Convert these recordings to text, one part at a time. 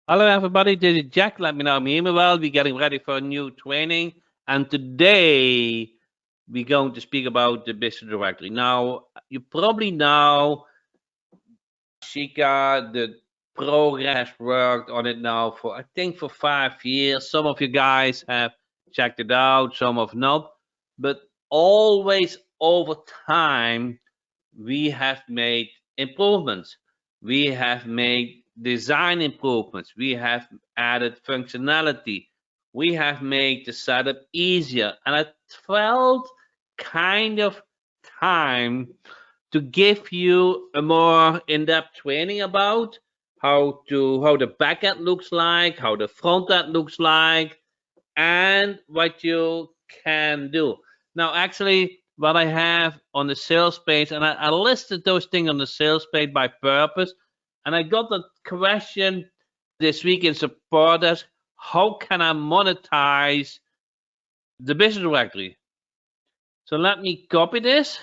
Hello, everybody. This is Jack. Let me know me well. We're getting ready for a new training, and today we're going to speak about the business directory. Now, you probably know Shika, the program has worked on it now for I think for 5 years. Some of you guys have checked it out, some have not, but always over time we have made improvements. We have made design improvements. We have added functionality. We have made the setup easier. And it felt kind of time to give you a more in-depth training about how the backend looks like, how the front end looks like, and what you can do. Now, actually, what I have on the sales page, and I listed those things on the sales page by purpose, and I got a question this week in support as how can I monetize the business directory? So let me copy this.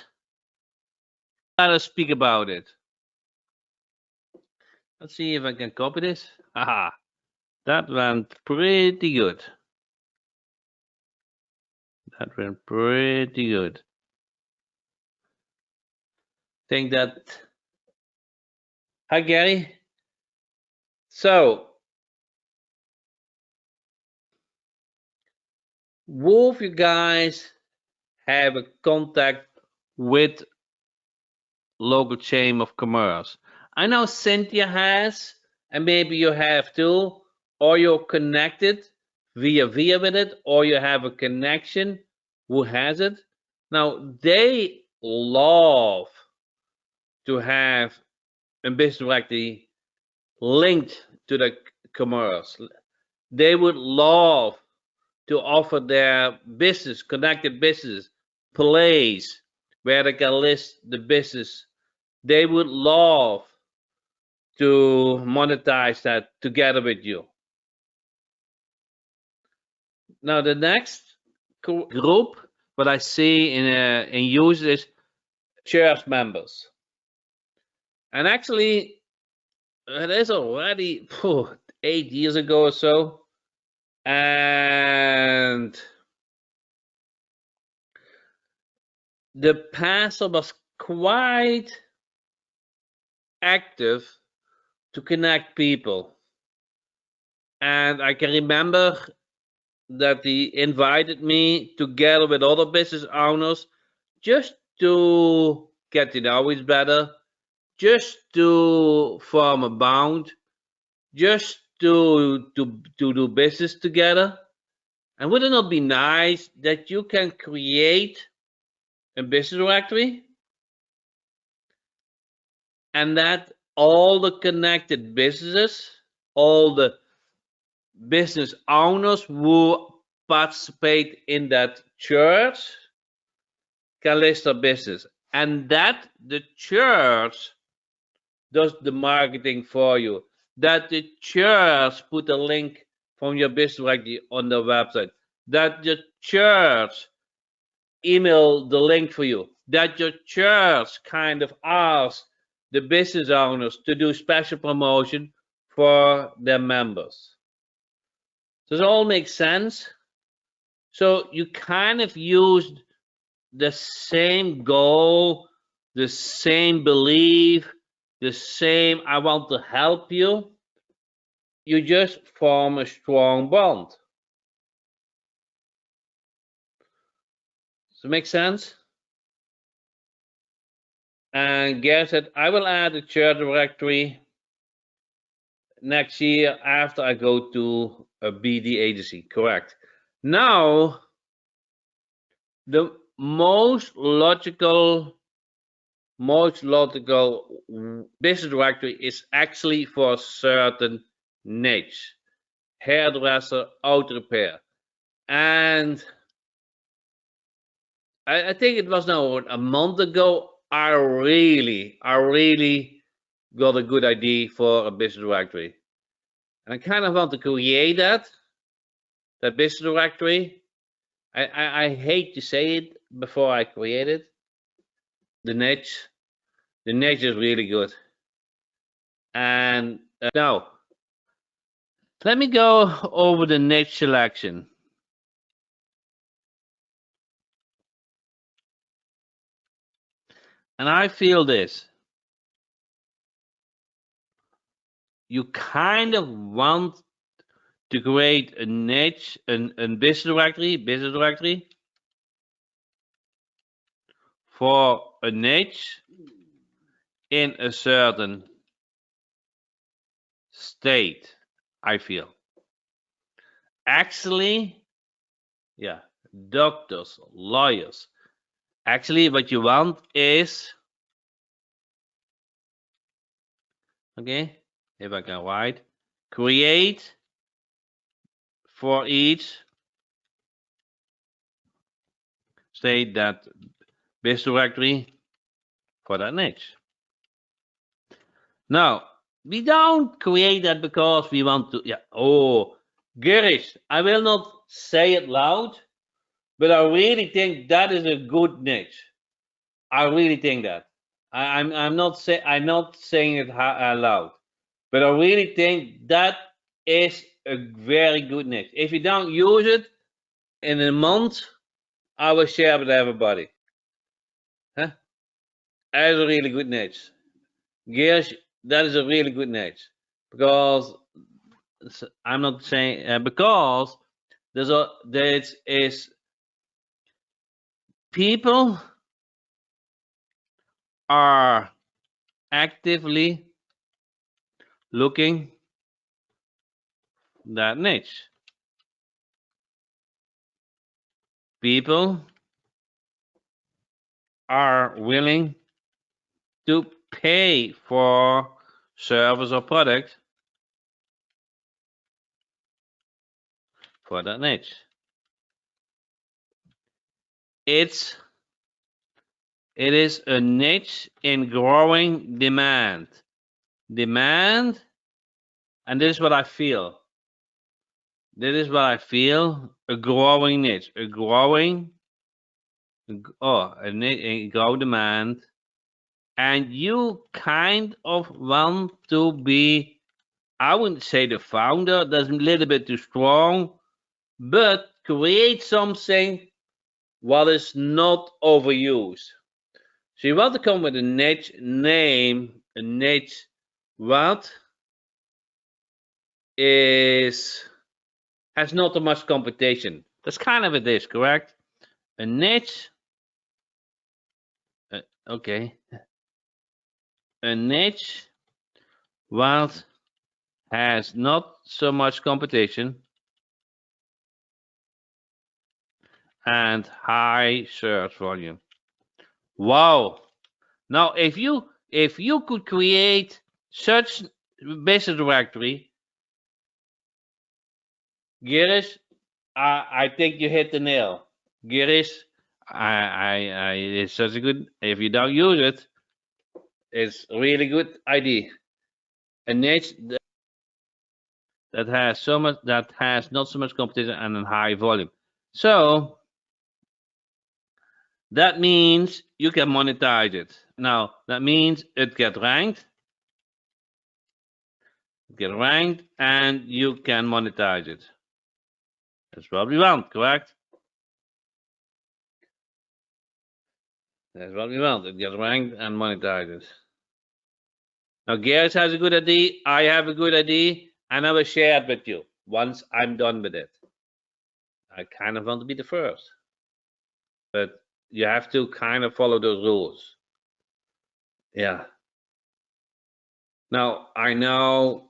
Let us speak about it. Let's see if I can copy this. Haha, that went pretty good. That went pretty good. Think that. Hi, Gary. So, both you guys have a contact with local chain of commerce. I know Cynthia has, and maybe you have too, or you're connected via with it, or you have a connection who has it. Now they love to have a business directory linked to the commerce. They would love to offer their business, connected business, place where they can list the business. They would love to monetize that together with you. Now, the next group, what I see in use is church members. And actually, it is already 8 years ago or so. And the pastor was quite active to connect people. And I can remember that he invited me together with other business owners just to get to know each better, just to form a bond, just to do business together. And would it not be nice that you can create a business directory and that all the connected businesses, all the business owners who participate in that church can list their business, and that the church does the marketing for you, that the church put a link from your business directory on the website, that the church email the link for you, that your church kind of asks the business owners to do special promotion for their members. Does it all make sense? So you kind of used the same goal, the same belief, the same I want to help you. You just form a strong bond. Does it make sense? And Gary said, I will add a church directory next year after I go to a BD agency. Correct. Now, the most logical business directory is actually for a certain niche: hairdresser, auto repair. And I think it was now a month ago, I really got a good idea for a business directory. And I kind of want to create that business directory. I hate to say it before I create it. The niche is really good. And now, Let me go over the niche selection. And I feel this. You kind of want to create a niche, a business directory for a niche in a certain state, I feel. Actually, yeah, doctors, lawyers. Actually, what you want is, okay, if I can write, create for each state that business directory for that niche. Now, we don't create that because we want to, yeah, oh, Girish, I will not say it loud, but I really think that is a good niche. I really think that. I'm not saying it loud, but I really think that is a very good niche. If you don't use it in a month, I will share with everybody. Huh? That is a really good niche. Gears, that is a really good niche because I'm not saying because there is people are actively looking that niche. People are willing to pay for service or product for that niche. It is a niche in growing demand. Demand, and this is what I feel. This is what I feel. A growing niche, a growing, a growing demand, and you kind of want to be. I wouldn't say the founder. That's a little bit too strong, but create something what is not overused. So you want to come with a niche name, a niche what is has not too much competition. That's kind of it is, correct? A niche, okay, a niche what has not so much competition and high search volume. Wow. Now if you could create such business directory, Girish, I think you hit the nail. Girish, it's such a good. If you don't use it, it's a really good idea. A niche that has not so much competition and a high volume. So that means you can monetize it. Now that means it get ranked, and you can monetize it. That's what we want, correct? That's what we want. It gets ranked and monetizes. Now, Gareth has a good idea. I have a good idea, and I will share it with you once I'm done with it. I kind of want to be the first, but you have to kind of follow those rules. Yeah. Now, I know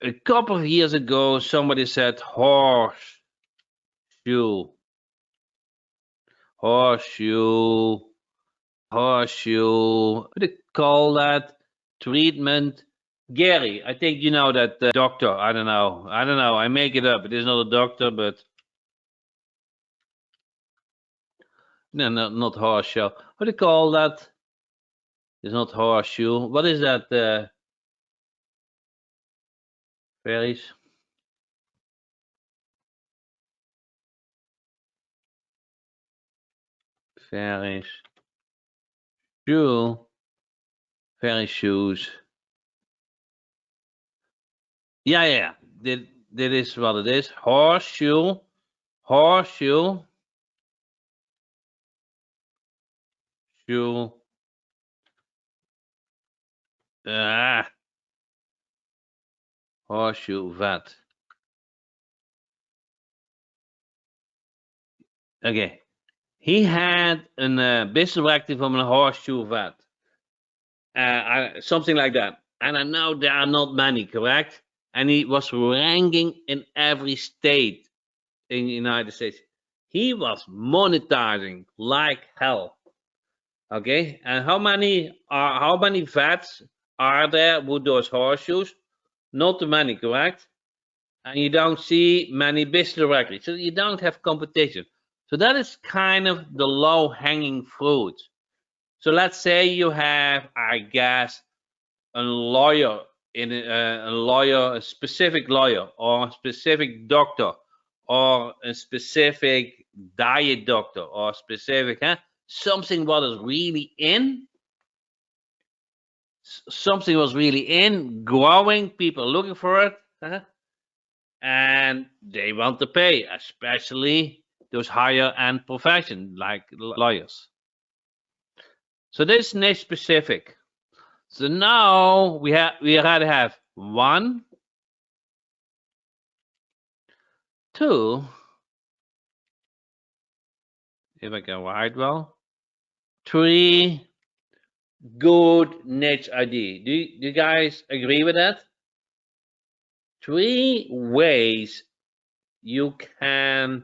a couple of years ago, somebody said horseshoe, horseshoe, horseshoe. What do you call that treatment? Gary, I think you know that doctor. I don't know. I make it up. It is not a doctor, but no, not horseshoe. What do you call that? It's not horseshoe. What is that? Fairies? Fairies. Shoe. Fairy shoes. Yeah. That is what it is. Horseshoe, shoe, ah, horseshoe vet. Okay. He had a business directory from a horseshoe vet. Something like that. And I know there are not many, correct? And he was ranking in every state in the United States. He was monetizing like hell. Okay, and how many vets are there with those horseshoes? Not too many, correct? And you don't see many business directly, so you don't have competition. So that is kind of the low hanging fruit. So let's say you have, I guess, a lawyer a specific lawyer, or a specific doctor, or a specific diet doctor, or specific something what is really in, something was really in, growing, people looking for it, and they want to pay, especially those higher end professions like lawyers. So this is niche specific. So now we rather have 1, 2, if I can write well, 3 good niche ID. Do you guys agree with that? 3 ways you can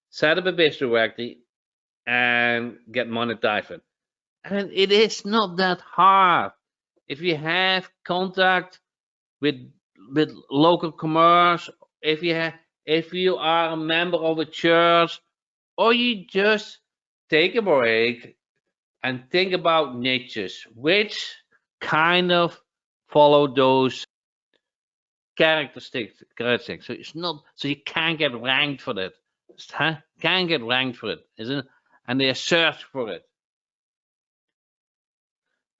set up a business directory and get monetized. And it is not that hard. If you have contact with local commerce, if you are a member of a church, or you just take a break and think about niches, which kind of follow those characteristics. So it's not, so you can't get ranked for that. Can't get ranked for it, isn't it? And they search for it.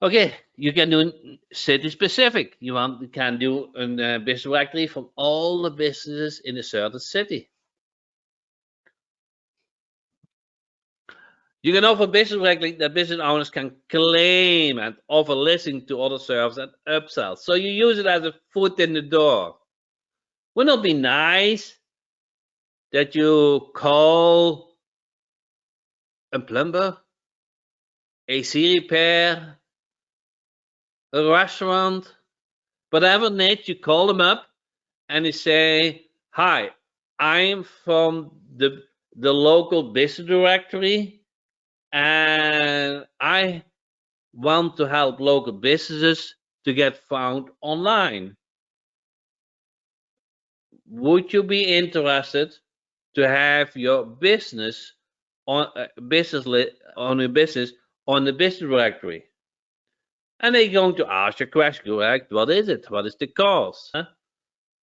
Okay, you can do city specific. You can do a business directory from all the businesses in a certain city. You can offer business directory that business owners can claim and offer listening to other services and upsell. So you use it as a foot in the door. Wouldn't it be nice that you call a plumber, AC repair, a restaurant, whatever niche, you call them up and you say, "Hi, I'm from the local business directory, and I want to help local businesses to get found online. Would you be interested to have your business on on your business on the business directory?" And they're going to ask you a question, correct? What is it? What is the cost?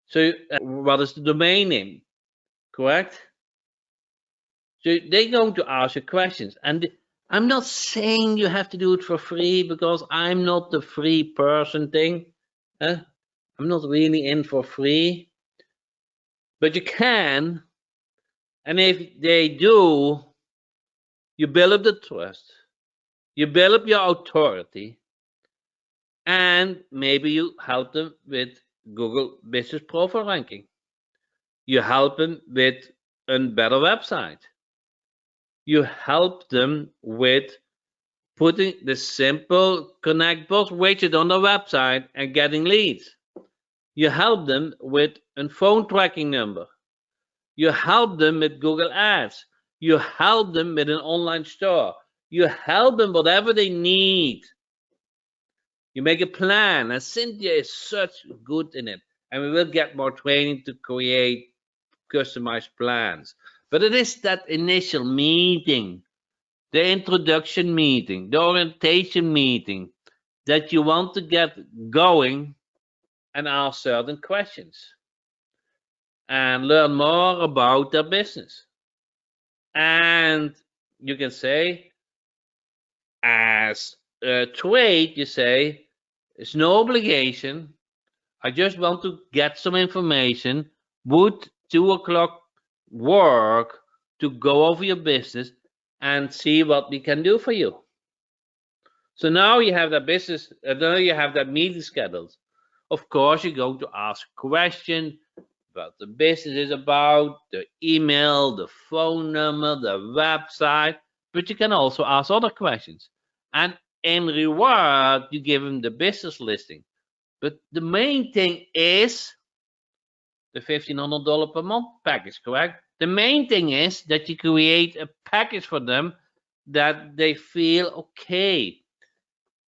So, what is the domain name? Correct? So they're going to ask you questions. And I'm not saying you have to do it for free, because I'm not the free person thing. I'm not really in for free. But you can. And if they do, you build up the trust. You build up your authority. And maybe you help them with Google Business Profile ranking. You help them with a better website. You help them with putting the simple connect box widget on the website and getting leads. You help them with a phone tracking number. You help them with Google Ads. You help them with an online store. You help them whatever they need. You make a plan, and Cynthia is such good in it. And we will get more training to create customized plans. But it is that initial meeting, the introduction meeting, the orientation meeting, that you want to get going and ask certain questions and learn more about their business. And you can say, as a trade, you say, it's no obligation. I just want to get some information. Would 2 o'clock work to go over your business and see what we can do for you? So now you have that business, now you have that meeting scheduled. Of course, you're going to ask questions about the business is about, the email, the phone number, the website, but you can also ask other questions. And in reward, you give them the business listing. But the main thing is the $1,500 per month package, correct? The main thing is that you create a package for them that they feel okay.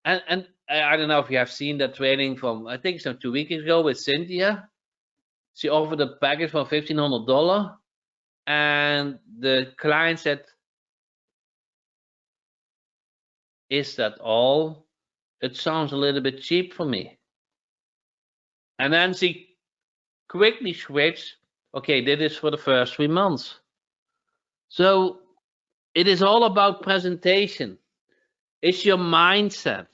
And I don't know if you have seen that training from, I think some 2 weeks ago with Cynthia. She offered a package for $1,500, and the client said, "Is that all? It sounds a little bit cheap for me." And then she quickly switched. Okay, this is for the first 3 months. So it is all about presentation. It's your mindset.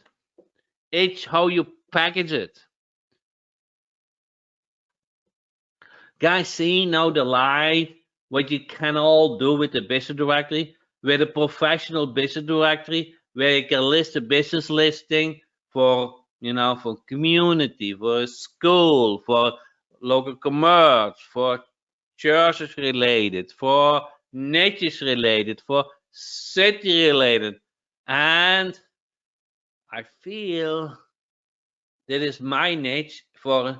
It's how you package it. Guys, see now the light, what you can all do with the business directory, with a professional business directory, where you can list a business listing for, for community, for a school, for local commerce, for churches related, for niches related, for city related. And I feel that is my niche for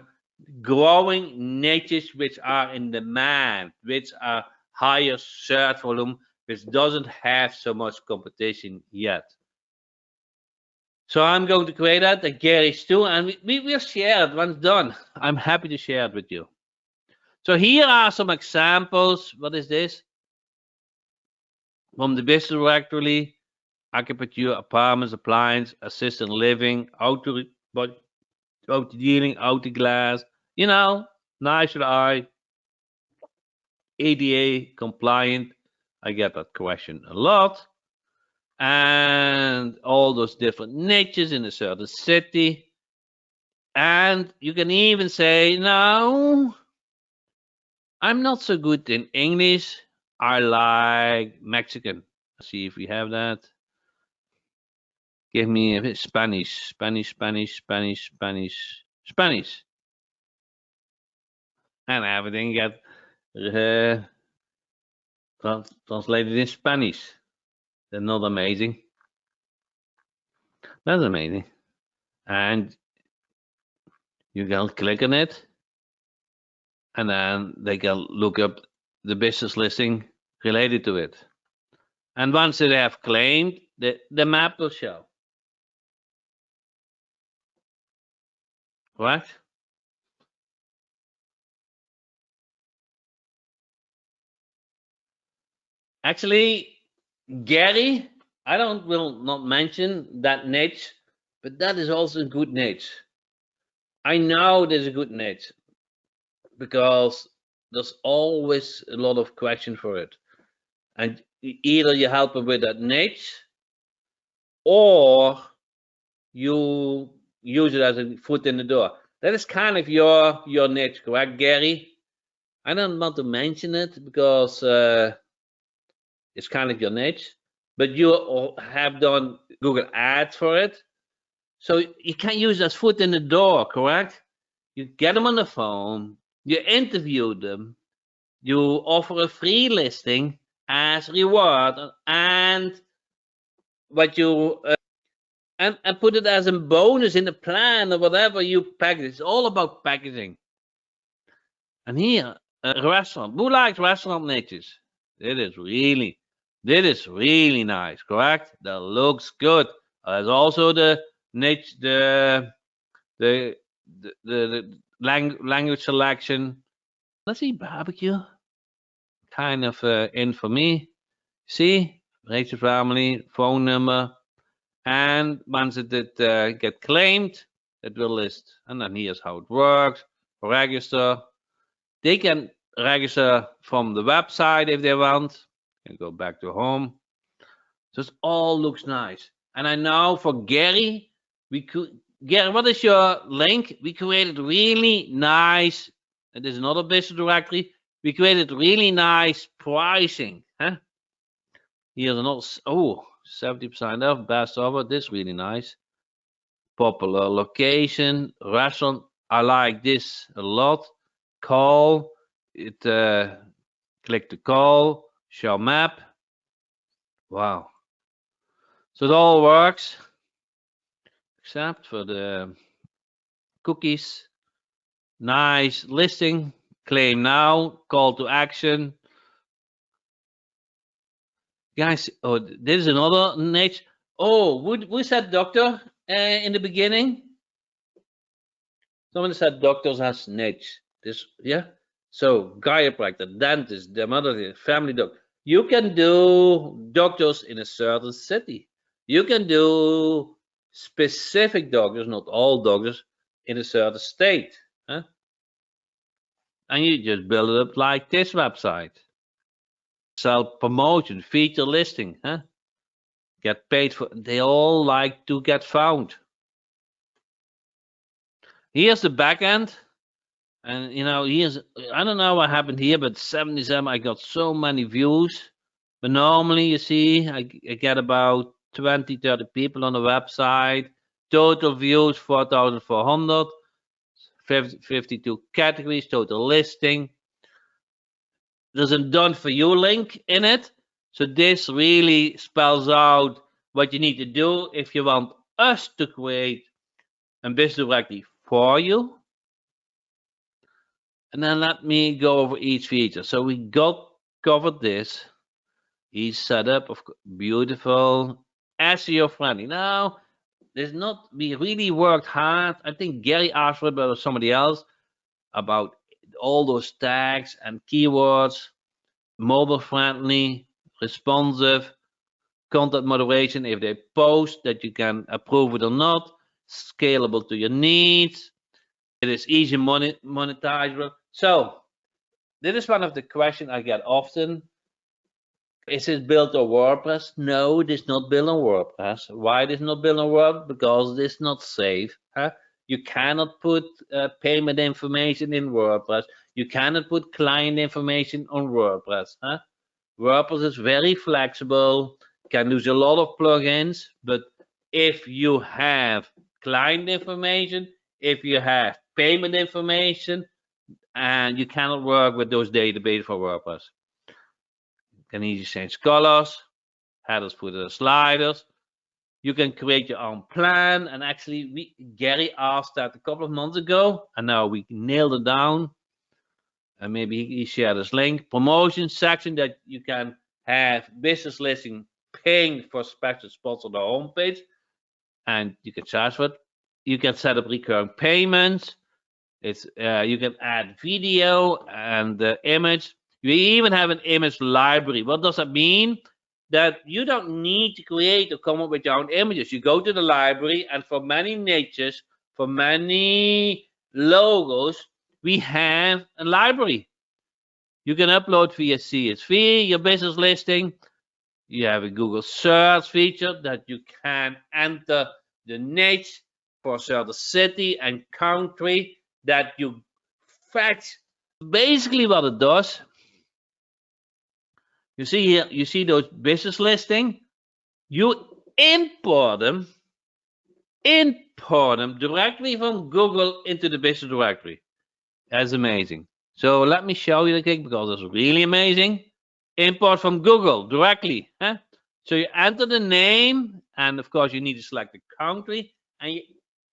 growing niches which are in demand, which are higher search volume, which doesn't have so much competition yet. So I'm going to create that, and Gary's too, and we will share it once done. I'm happy to share it with you. So here are some examples. What is this? From the business directory: architecture, apartments, appliance, assisted living, auto dealing, auto glass, nice eye, ADA compliant. I get that question a lot. And all those different niches in a certain city. And you can even say, no, I'm not so good in English. I like Mexican. Let's see if we have that. Give me a bit Spanish. And everything get translated in Spanish. That's not amazing. That's amazing. And you can click on it, and then they can look up the business listing related to it. And once they have claimed, the map will show. Right? Actually, Gary, I will not mention that niche, but that is also a good niche. I know there's a good niche because there's always a lot of question for it. And either you help them with that niche, or you use it as a foot in the door. That is kind of your niche, correct, Gary? I don't want to mention it because it's kind of your niche, but you have done Google Ads for it. So you can use as foot in the door, correct? You get them on the phone, you interview them, you offer a free listing as reward, and what you and put it as a bonus in the plan or whatever you package. It's all about packaging. And here, a restaurant. Who likes restaurant niches? It is really nice, correct? That looks good. There's also the niche, the language selection. Let's see, barbecue. Kind of in for me. See, Rachel family, phone number. And once it did get claimed, it will list. And then here's how it works. Register. They can register from the website if they want. And go back to home. So it all looks nice. And I know for Gary, we could Gary, what is your link? We created really nice. It is another business directory. We created really nice pricing. Huh? Here's another. 70% off. Best offer. This is really nice. Popular location. Restaurant. I like this a lot. Call. It. Click to call. Show map. Wow. So it all works except for the cookies. Nice listing. Claim now. Call to action. Guys, oh, this is another niche. Oh, who said doctor in the beginning? Someone said doctors has niche. This, yeah. So chiropractor, dentist, dermatologist, family doctor. You can do doctors in a certain city. You can do specific doctors, not all doctors, in a certain state. Huh? And you just build it up like this website. Self promotion, feature listing, huh? Get paid for. They all like to get found. Here's the back end, and here's I don't know what happened here, but 77. I got so many views, but normally you see I get about 20, 30 people on the website. Total views 4,400. 52 categories. Total listing. There's a done for you link in it. So this really spells out what you need to do if you want us to create a business directory for you. And then let me go over each feature. So we covered this. Each setup of beautiful, SEO friendly. Now, we really worked hard. I think Gary asked for it, but somebody else about all those tags and keywords. Mobile friendly, responsive, content moderation if they post that you can approve it or not, scalable to your needs. It is easy monetizable. So this is one of the questions I get often. Is it built on WordPress? No, it is not built on WordPress. Why it is not built on WordPress? Because it is not safe. Huh? You cannot put payment information in WordPress. You cannot put client information on WordPress. Huh? WordPress is very flexible, can use a lot of plugins, but if you have client information, if you have payment information, and you cannot work with those databases for WordPress. You can easily change colors, headers, footers, sliders. You can create your own plan, and actually, Gary asked that a couple of months ago, and now we nailed it down. And maybe he shared this link. Promotion section that you can have business listing paying for special spots on the homepage, and you can charge for it. You can set up recurring payments. You can add video and image. You even have an image library. What does that mean? That you don't need to create or come up with your own images. You go to the library, and for many niches, for many logos, we have a library. You can upload via CSV your business listing. You have a Google search feature that you can enter the niche for a certain city and country that you fetch. Basically what it does, you see here, you see those business listing, you import them directly from Google into the business directory. That's amazing. So let me show you the thing because it's really amazing. Import from Google directly. Huh? So you enter the name, and of course you need to select the country, and you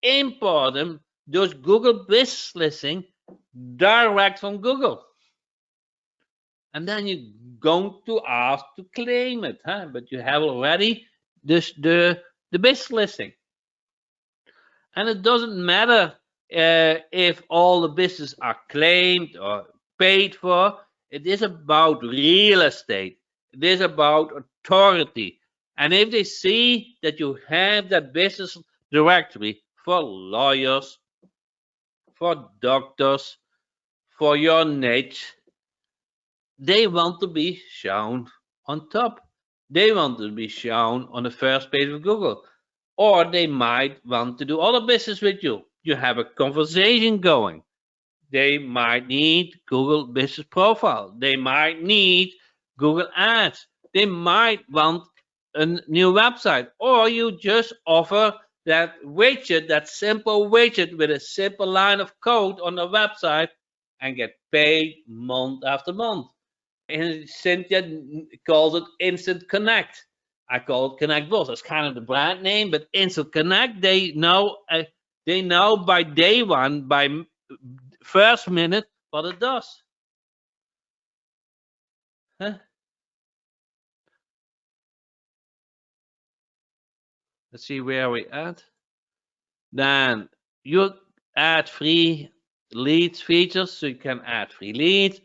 import them, those Google business listing, direct from Google. And then you're going to ask to claim it, huh? But you have already the business listing. And it doesn't matter if all the business are claimed or paid for. It is about real estate. It is about authority. And if they see that you have that business directory for lawyers, for doctors, for your niche, they want to be shown on top. They want to be shown on the first page of Google. or they might want to do other business with you. You have a conversation going. They might need Google Business Profile. They might need Google Ads. They might want a new website, or you just offer that widget, that simple widget with a simple line of code on the website and get paid month after month. And Cynthia calls it Instant Connect. I call it Connect Boss. That's kind of the brand name, but Instant Connect, they know by day one, by first minute, what it does. Huh? Let's see where we at. Then you add free leads features, so you can add free leads.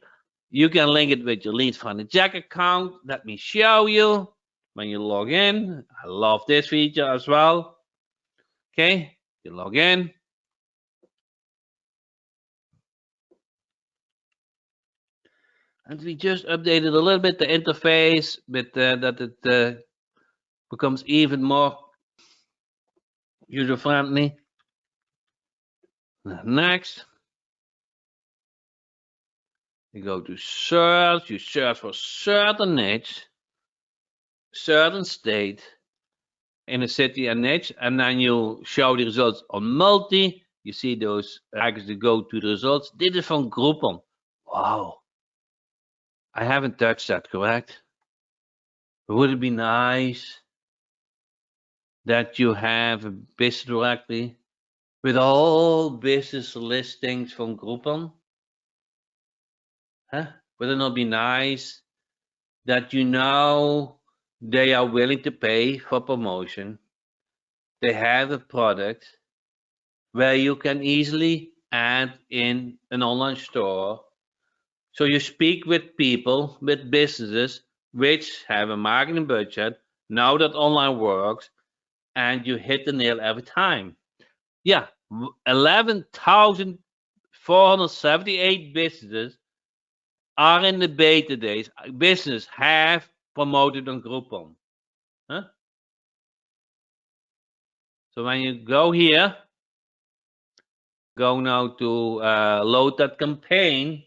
You can link it with your Leads from the Jack account. Let me show you when you log in. I love this feature as well. Okay, you log in. And we just updated a little bit the interface, but that it becomes even more user friendly. Next, you go to search. You search for certain niche, certain state, in a city and niche, and then you show the results on multi. You see those icons that go to the results. This is from Groupon. Wow. I haven't touched that, correct? Would it be nice that you have a business directory with all business listings from Groupon? Huh? Would it not be nice that you know they are willing to pay for promotion? They have a product where you can easily add in an online store. So you speak with people, with businesses which have a marketing budget, know that online works, and you hit the nail every time. Yeah, 11,478 businesses are in the beta days. Business have promoted on Groupon. Huh? So when you go here, go now to load that campaign.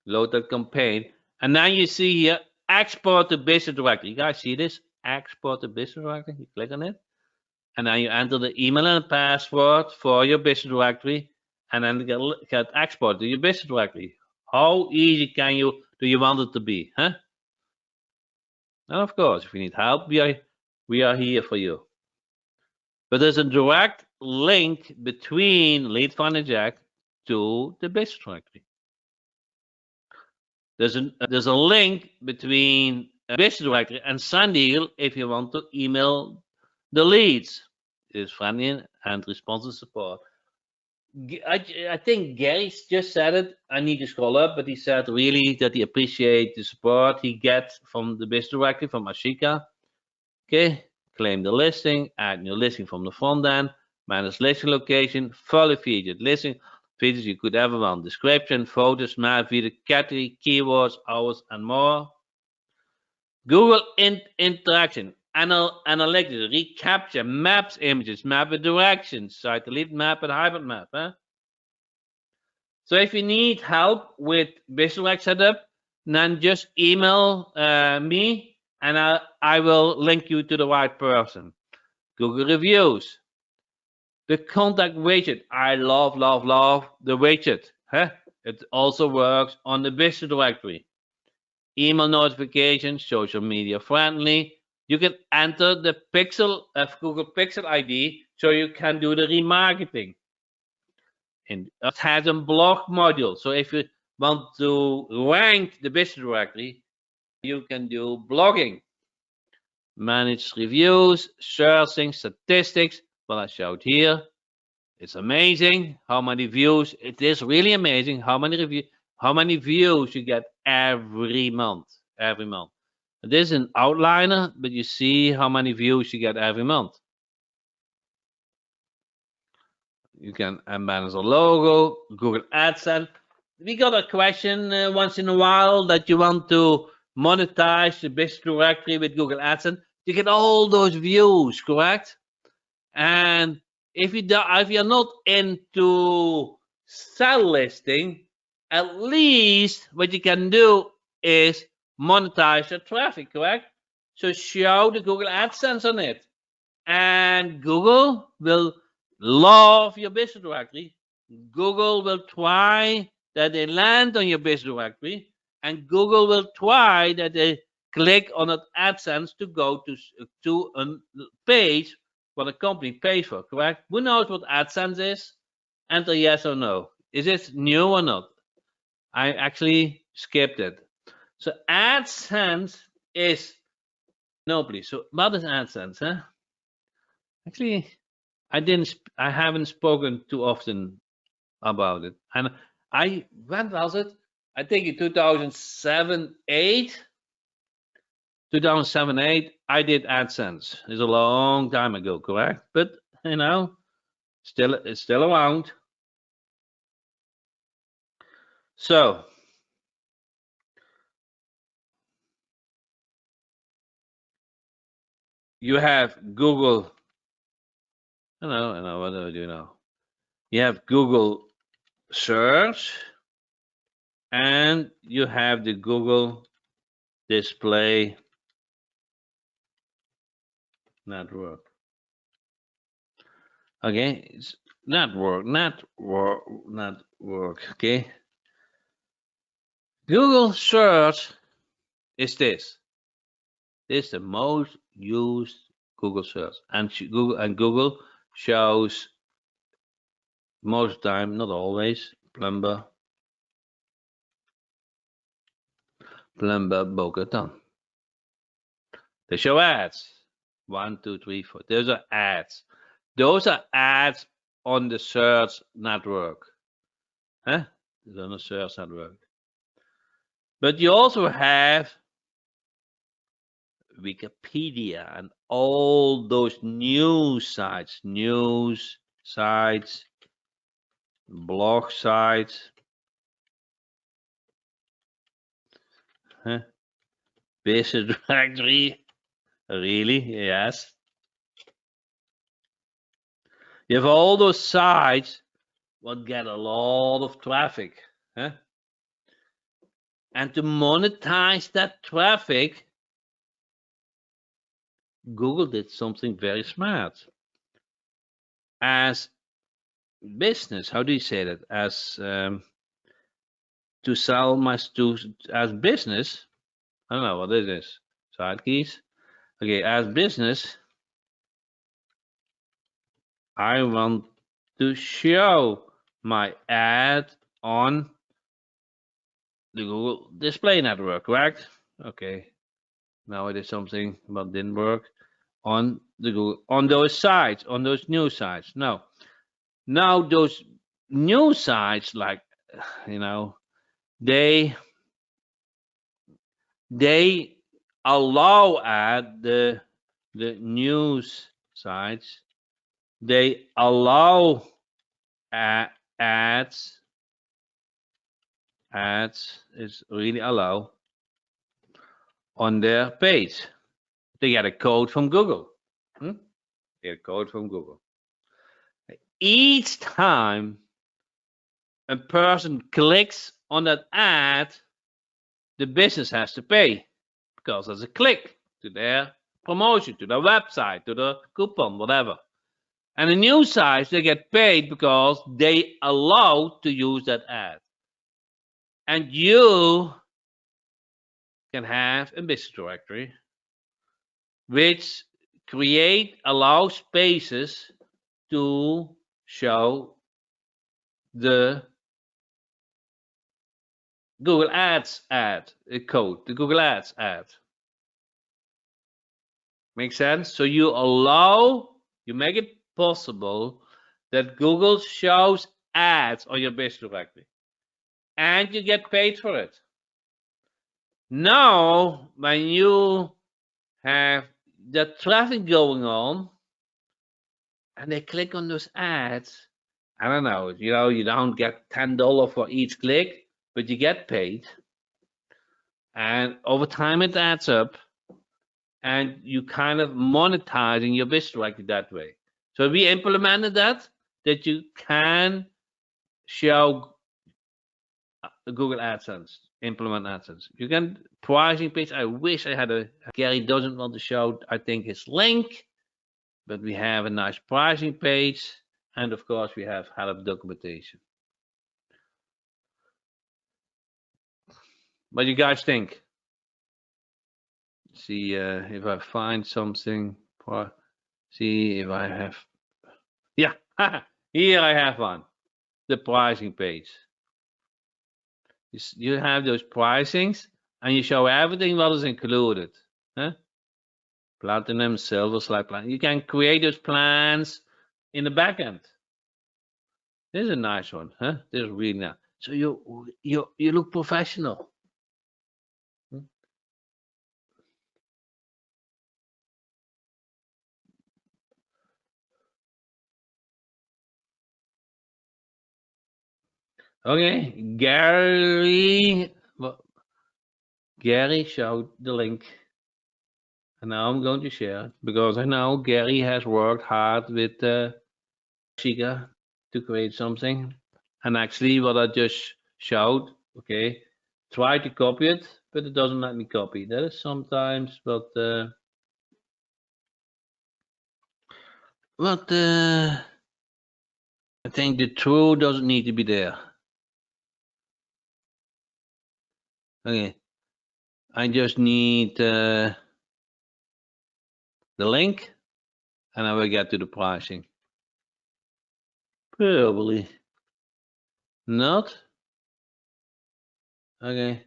Load that campaign. And now you see here, export to business directory. You guys see this? Export to business directory. You click on it. And then you enter the email and password for your business directory. And then get export to your business directory. How easy do you want it to be? Huh? And of course, if you need help, we are here for you. But there's a direct link between Lead Funnel Jack to the business directory. There's a link between business directory and Sundeal if you want to email the leads. It's friendly and responsive support. I think Gary just said it. I need to scroll up, but he said really that he appreciates the support he gets from the business directory from Ashika. Okay, claim the listing, add new listing from the front end, manage listing location, fully featured listing features you could ever want, description, photos, map, video, category, keywords, hours, and more. Google interaction, analytics, recapture, maps, images, map with directions, site delete, map and hybrid map. Huh? So if you need help with business setup, then just email me and I will link you to the right person. Google reviews. The contact widget. I love the widget. Huh? It also works on the business directory. Email notifications, social media friendly. You can enter the Pixel Google Pixel ID so you can do the remarketing. And it has a blog module. So if you want to rank the business directory, you can do blogging. Manage reviews, searching, statistics. Well, I showed here. It's amazing how many views. It is really amazing how many views you get every month. Every month. This is an outliner, but you see how many views you get every month. You can manage a logo, Google AdSense. We got a question once in a while that you want to monetize the business directory with Google AdSense. you get all those views, correct? And if you're not into sell listing, at least what you can do is monetize your traffic, correct? So show the Google AdSense on it. And Google will love your business directory. Google will try that they land on your business directory, and Google will try that they click on that AdSense to go to a page what the company pays for, correct? Who knows what AdSense is? Enter yes or no. Is it new or not? I actually skipped it. So AdSense is no, please. So what is AdSense? Huh? Actually, I haven't spoken too often about it. And when was it? I think in 2007, 8. 2007, 8, I did AdSense. It's a long time ago, correct? But it's still around. So you have Google. I know. What do I do now? You have Google search, and you have the Google display network. Okay, it's network. Okay, Google search is this. This is the most used Google search, and Google shows most of the time, not always, Plumber Boca Raton. They show ads. 1, 2, 3, 4. Those are ads. Those are ads on the search network. Huh? It's on the search network. But you also have Wikipedia and all those news sites, blog sites, business directory. Really? Yes. You have all those sites what get a lot of traffic. And to monetize that traffic, Google did something very smart. As business, how do you say that? As to sell as business, I don't know what it is. Side keys. Okay, as business, I want to show my ad on the Google Display Network, correct? Okay. Now it is something but didn't work on the Google on those sites, on those news sites. Now those news sites, like they allow at the news sites. They allow ads. Ads is really allow on their page. They get a code from Google. They get a code from Google. Each time a person clicks on that ad, the business has to pay because there's a click to their promotion, to their website, to the coupon, whatever. And the news sites, they get paid because they allow to use that ad. And you can have a business directory which allow spaces to show the Google Ads ad code, the Google Ads ad. Make sense? So you make it possible that Google shows ads on your business directory, and you get paid for it. Now, when you have the traffic going on, and they click on those ads, I don't know, you don't get $10 for each click, but you get paid. And over time it adds up. and you kind of monetizing your business directly that way. So we implemented that you can show Google AdSense, implement AdSense. You can pricing page. I wish I had a Gary doesn't want to show, I think, his link, but we have a nice pricing page, and of course we have help documentation. What do you guys think? See if I find something. See if I have. Yeah, here I have one. The pricing page. You have those pricings, and you show everything what is included. Huh? Platinum, silver, slide plan. You can create those plans in the backend. This is a nice one, huh? This is really nice. So you look professional. Okay, Gary showed the link, and now I'm going to share it because I know Gary has worked hard with Chica to create something. And actually, what I just showed, okay, try to copy it, but it doesn't let me copy. That is sometimes what I think the true doesn't need to be there. Okay, I just need the link, and I will get to the pricing. Probably not. Okay,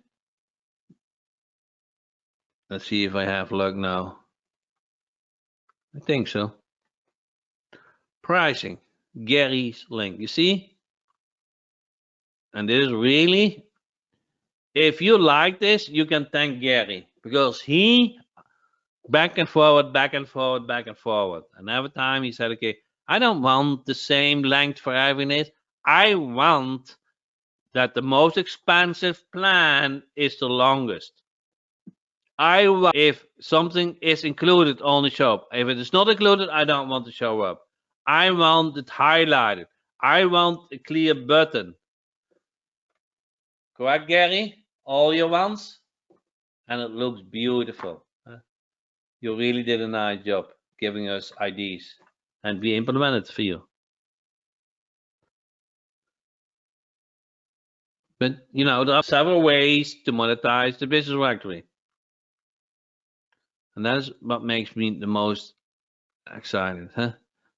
let's see if I have luck now. I think so. Pricing, Gary's link. You see? And this is really, if you like this, you can thank Gary because he back and forward, back and forward, back and forward. And every time he said, okay, I don't want the same length for everything. I want that the most expensive plan is the longest. I want if something is included, only show up. If it is not included, I don't want to show up. I want it highlighted. I want a clear button. Correct, Gary? All your ones? And it looks beautiful. You really did a nice job giving us ideas, and we implemented for you. But there are several ways to monetize the business directory, and that's what makes me the most excited. Huh?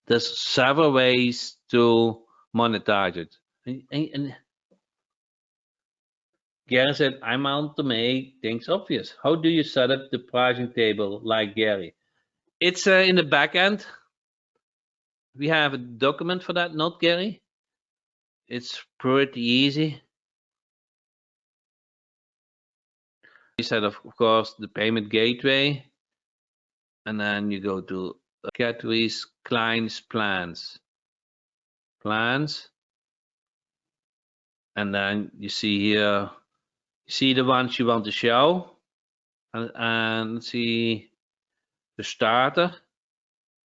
There's several ways to monetize it, and Gary said, "I want to make things obvious. How do you set up the pricing table like Gary?" It's in the back end. We have a document for that, not Gary. It's pretty easy. You said, of course, the payment gateway, and then you go to categories, clients, plans, and then you see here, you see the ones you want to show, and see the starter,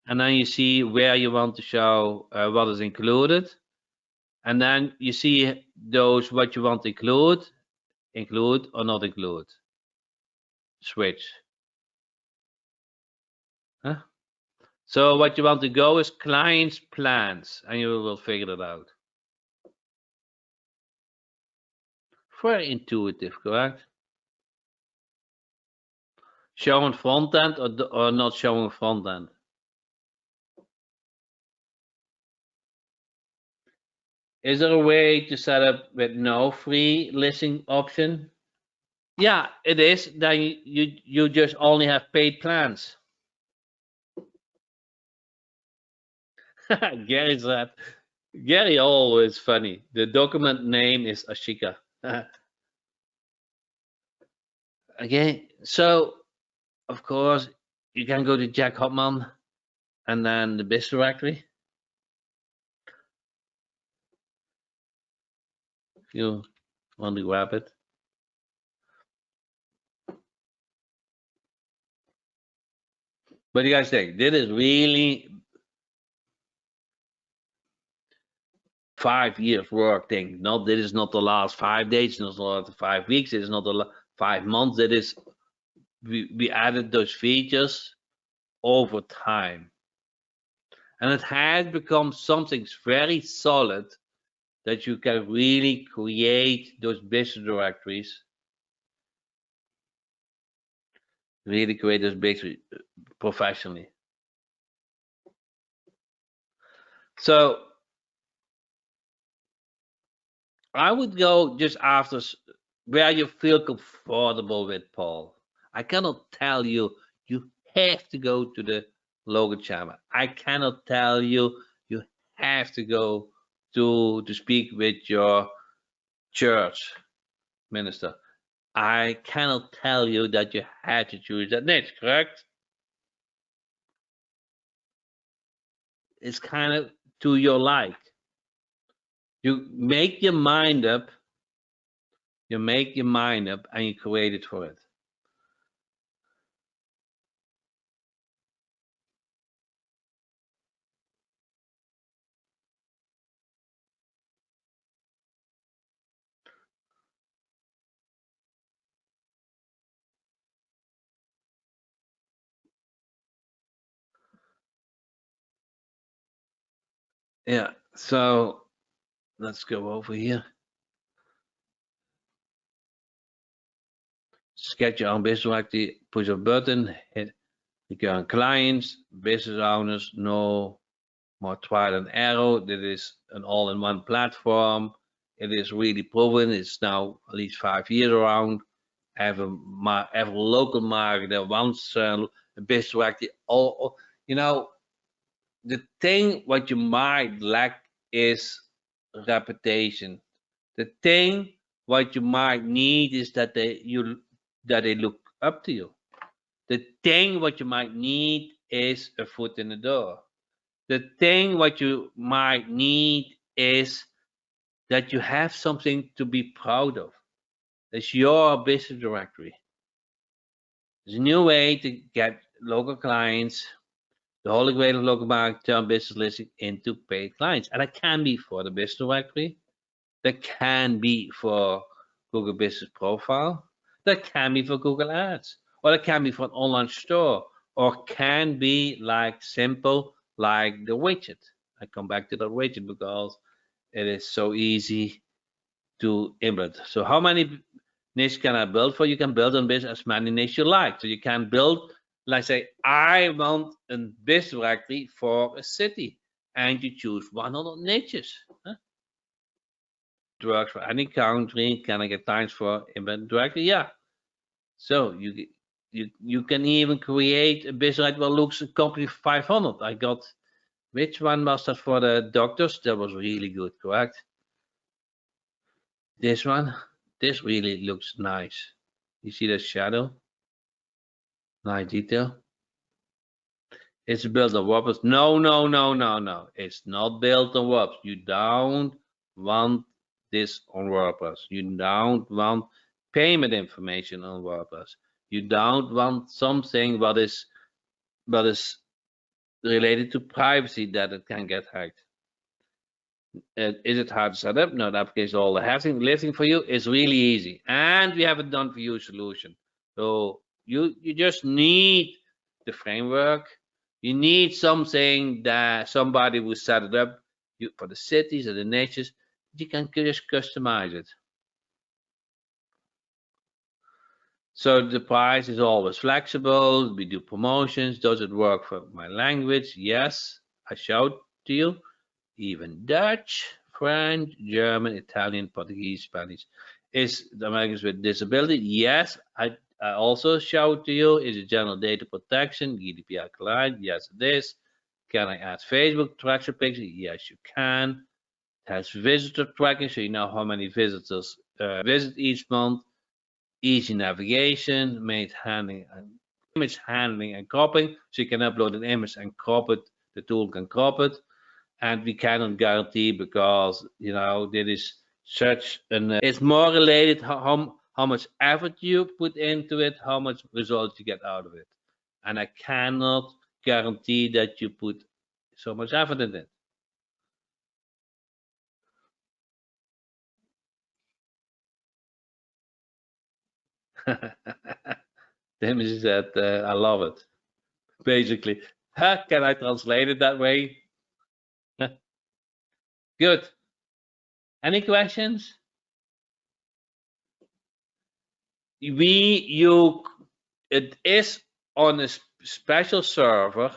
and then you see where you want to show what is included, and then you see those what you want to include or not include. Switch. Huh? So what you want to go is clients, plans, and you will figure it out. Very intuitive, correct? Showing front end or not showing front end? Is there a way to set up with no free listing option? Yeah, it is. Then you just only have paid plans. Gary said, Gary always funny. The document name is Ashika. Okay, so of course you can go to Jack Hopman and then the business directory. If you want to grab it. What do you guys think? This is really 5 years work thing. Not This is not the last 5 days, not the last 5 weeks, it is not the 5 months. That is we added those features over time. And it has become something very solid that you can really create those business directories, really create those business professionally. So I would go just after where you feel comfortable with, Paul. I cannot tell you you have to go to the local chamber. I cannot tell you you have to go to speak with your church minister. I cannot tell you that you have to choose that niche, correct? It's kind of to your like. You make your mind up, you make your mind up, and you create it for it. Yeah, so let's go over here. Sketch your own business directory, push a button, hit the current clients, business owners, no more trial and error. This is an all-in-one platform. It is really proven. It's now at least 5 years around. Every local marketer wants a business directory. You know, the thing what you might lack is reputation. The thing what you might need is that they look up to you. The thing what you might need is a foot in the door. The thing what you might need is that you have something to be proud of. It's your business directory. It's a new way to get local clients, the holy grail of local marketing, turn business listing into paid clients. And that can be for the business directory. That can be for Google Business Profile. That can be for Google Ads. Or that can be for an online store. Or can be like simple like the widget. I come back to the widget because it is so easy to implement. So how many niche can I build for? You can build on business as many niche you like. So you can build, like say, I want a business directory for a city, and you choose 100 niches. Huh? It works for any country. Can I get times for embed directly? Yeah. So you can even create a business directory that looks a company 500. I got, which one was that for the doctors? That was really good, correct? This one, this really looks nice. You see the shadow? Nice detail. It's built on WordPress. No, no, no, no, no. It's not built on WordPress. You don't want this on WordPress. You don't want payment information on WordPress. You don't want something what is related to privacy that it can get hacked. Is it hard to set up? No, the application all the having listing for you is really easy, and we have a done for you solution. So you just need the framework. You need something that somebody will set it up for the cities or the niches. You can just customize it. So the price is always flexible. We do promotions. Does it work for my language? Yes, I showed to you. Even Dutch, French, German, Italian, Portuguese, Spanish. Is the Americans with disability? Yes, I also showed to you. Is it general data protection, GDPR compliant? Yes, it is. Can I add Facebook traction picture? Yes, you can. It has visitor tracking, so you know how many visitors visit each month. Easy navigation, made handling and image handling and cropping, so you can upload an image and crop it. The tool can crop it, and we cannot guarantee because that is such an it's more related how much effort you put into it, how much results you get out of it, and I cannot guarantee that you put so much effort in it. Tim said, I love it. Basically, can I translate it that way? Good. Any questions? You, it is on a special server.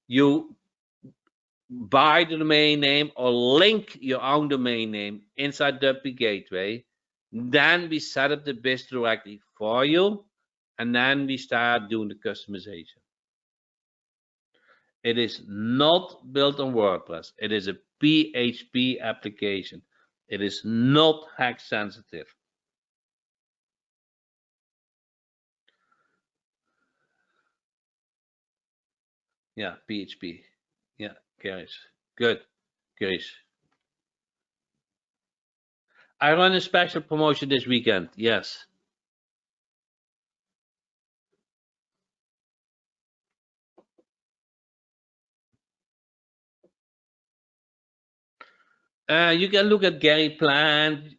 You buy the domain name or link your own domain name inside the gateway. Then we set up the biz directly for you, and then we start doing the customization. It is not built on WordPress. It is a PHP application. It is not hack sensitive. Yeah, PHP. Yeah, Garish. Good, Garish. I run a special promotion this weekend. Yes. You can look at Gary Plant.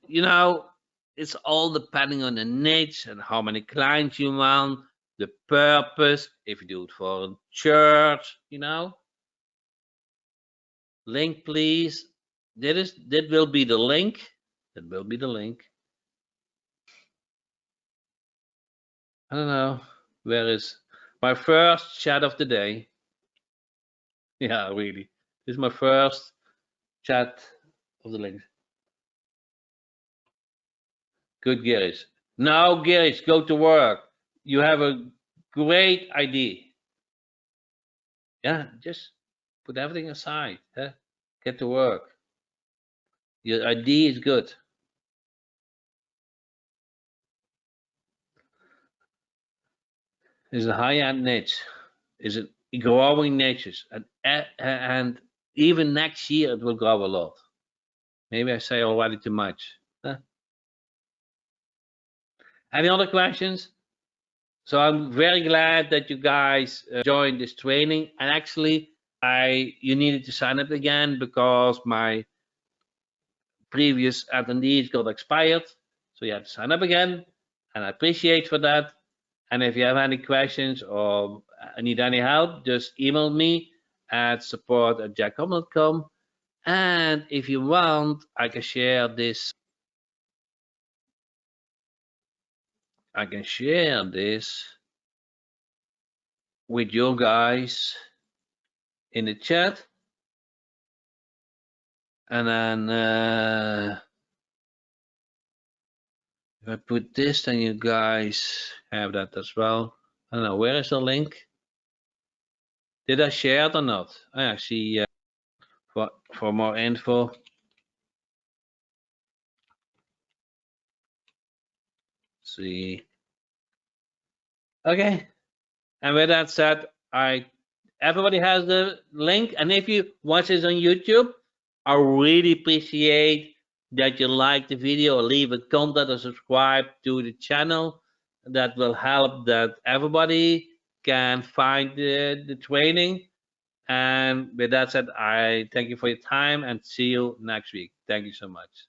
It's all depending on the niche and how many clients you want, the purpose, if you do it for a church. Link, please. That will be the link. That will be the link. I don't know. Where is my first chat of the day? Yeah, really. This is my first chat of the link. Good, Girish. Now, Girish, go to work. You have a great idea. Yeah, just put everything aside. Huh? Get to work. Your idea is good. It's a high-end niche. It's a growing niche, and even next year it will grow a lot. Maybe I say already too much. Huh? Any other questions? So I'm very glad that you guys joined this training. And actually, you needed to sign up again because my previous attendees got expired. So you have to sign up again, and I appreciate for that. And if you have any questions or need any help, just email me at support@jackhopman.com. And if you want, I can share this. I can share this with you guys in the chat. And then if I put this, then you guys have that as well. I don't know, where is the link? Did I share it or not? I see for more info. See. Okay. And with that said, everybody has the link. And if you watch this on YouTube, I really appreciate that you like the video or leave a comment or subscribe to the channel. That will help that everybody can find the training. And with that said, I thank you for your time and see you next week. Thank you so much.